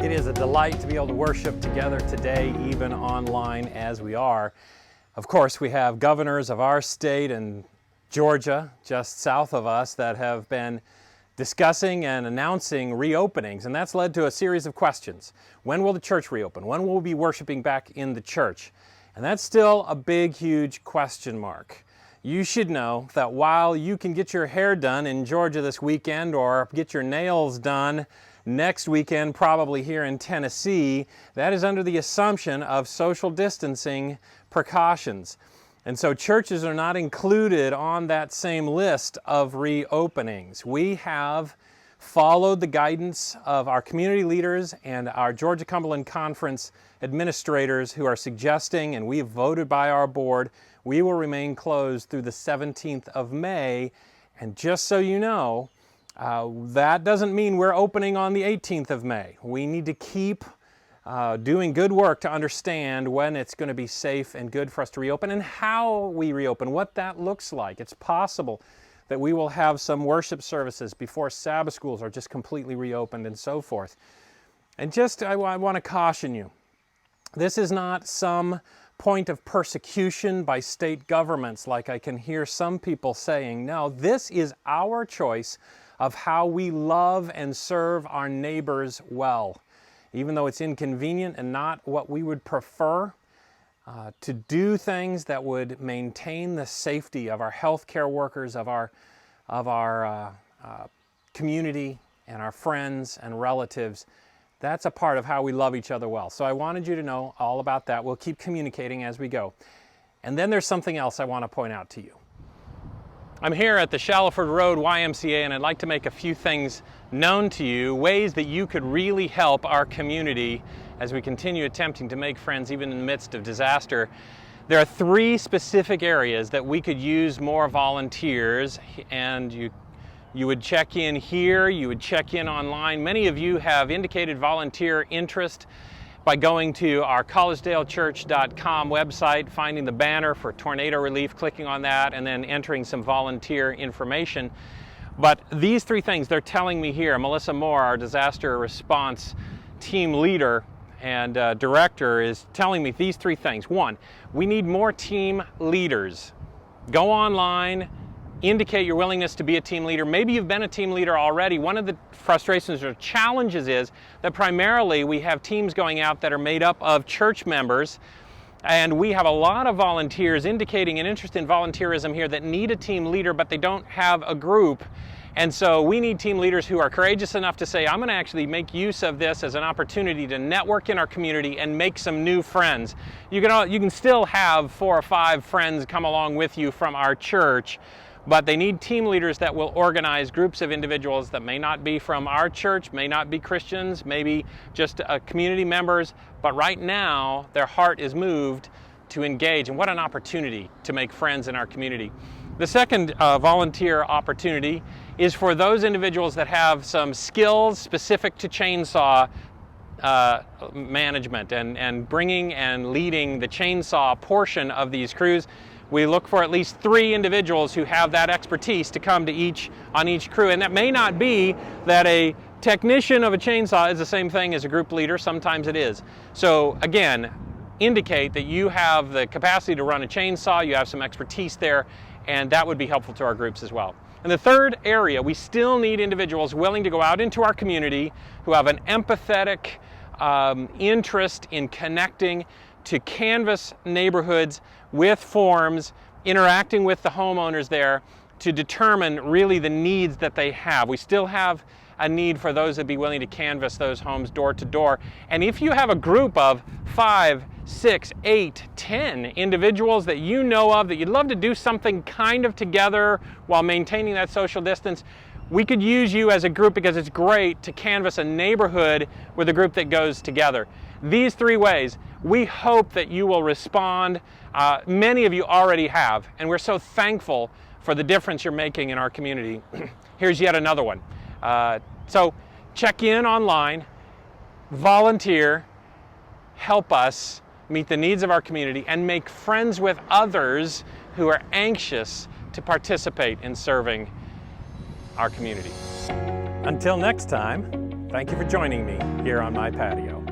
It is a delight to be able to worship together today, even online as we are. Of course, we have governors of our state and Georgia, just south of us, that have been discussing and announcing reopenings, and that's led to a series of questions. When will the church reopen? When will we be worshiping back in the church? And that's still a big, huge question mark. You should know that while you can get your hair done in Georgia this weekend or get your nails done next weekend, probably here in Tennessee, that is under the assumption of social distancing precautions. And so churches are not included on that same list of reopenings. We have followed the guidance of our community leaders and our Georgia Cumberland Conference administrators who are suggesting, and we have voted by our board, we will remain closed through the 17th of May. And just so you know, that doesn't mean we're opening on the 18th of May. We need to keep doing good work to understand when it's going to be safe and good for us to reopen and how we reopen, what that looks like. It's possible that we will have some worship services before Sabbath schools are just completely reopened and so forth. And I want to caution you, this is not some point of persecution by state governments like I can hear some people saying. No, this is our choice of how we love and serve our neighbors well. Even though it's inconvenient and not what we would prefer, to do things that would maintain the safety of our healthcare workers, of our community and our friends and relatives, that's a part of how we love each other well. So I wanted you to know all about that. We'll keep communicating as we go. And then there's something else I want to point out to you. I'm here at the Shallowford Road YMCA, and I'd like to make a few things known to you, ways that you could really help our community as we continue attempting to make friends even in the midst of disaster. There are 3 specific areas that we could use more volunteers, and you would check in here, you would check in online. Many of you have indicated volunteer interest by going to our collegedalechurch.com website, finding the banner for tornado relief, clicking on that, and then entering some volunteer information. But these 3 things they're telling me here, Melissa Moore, our disaster response team leader and director, is telling me these 3 things. 1, we need more team leaders. Go online, indicate your willingness to be a team leader. Maybe you've been a team leader already. One of the frustrations or challenges is that primarily we have teams going out that are made up of church members, and we have a lot of volunteers indicating an interest in volunteerism here that need a team leader, but they don't have a group. And so we need team leaders who are courageous enough to say, I'm going to actually make use of this as an opportunity to network in our community and make some new friends. You can still have 4 or 5 friends come along with you from our church, but they need team leaders that will organize groups of individuals that may not be from our church, may not be Christians, maybe just community members, but right now their heart is moved to engage, and what an opportunity to make friends in our community. The second volunteer opportunity is for those individuals that have some skills specific to chainsaw management and bringing and leading the chainsaw portion of these crews. We look for at least 3 individuals who have that expertise to come to on each crew. And that may not be that a technician of a chainsaw is the same thing as a group leader. Sometimes it is. So again, indicate that you have the capacity to run a chainsaw, you have some expertise there, and that would be helpful to our groups as well. And the third area, we still need individuals willing to go out into our community who have an empathetic interest in connecting, to canvass neighborhoods with forms, interacting with the homeowners there to determine really the needs that they have. We still have a need for those that be willing to canvass those homes door to door. And if you have a group of 5, 6, 8, 10 individuals that you know of that you'd love to do something kind of together while maintaining that social distance, we could use you as a group because it's great to canvass a neighborhood with a group that goes together. These 3 ways, we hope that you will respond. Many of you already have, and we're so thankful for the difference you're making in our community. Here's yet another one. So check in online, volunteer, help us meet the needs of our community, and make friends with others who are anxious to participate in serving our community. Until next time, thank you for joining me here on my patio.